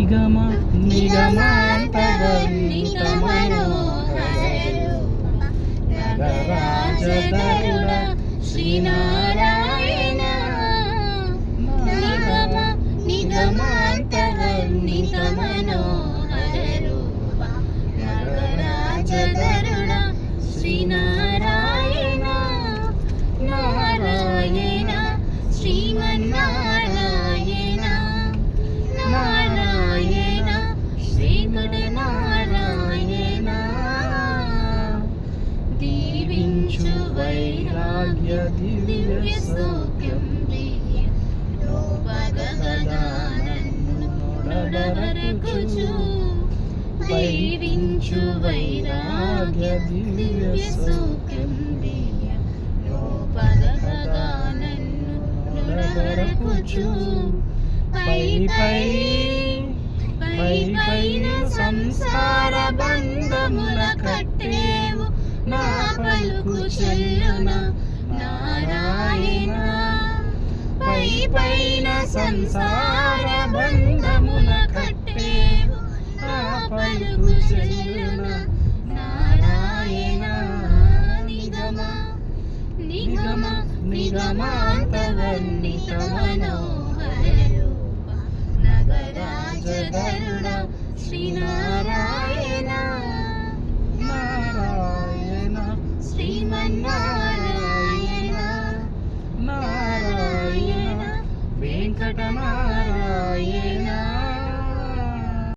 నిగమ నిగమాంతవర్ణిత మనోహరూప నగరాజగరుడ శ్రీనారాయణ నిగమ నిగమాంతవర్ణిత మనోహరూప నగరాజగరుడ శ్రీనారాయణ నారాయణ శ్రీమన్నారాయణ నారాయణ శ్రీమన్నారాయణ దీవించు వైరాగ్య దివ్య సౌఖ్యం లోపగదానన్నుడరకుచు దీవించు వైరాగ్య దివ్య సౌఖ్యం లోపగదానన్నుడరకుచు పైన సంసార బంధముల కట్టేవు నా పలుకు చెల్లున నారాయణ పైన సంసార బంధముల కట్టేవు నా పలుకు చెల్లున నారాయణ నిగమ నిగమ నిగమాంతవర్ణిత మనోహరూప నగరాజగరుడ శ్రీనారాయణ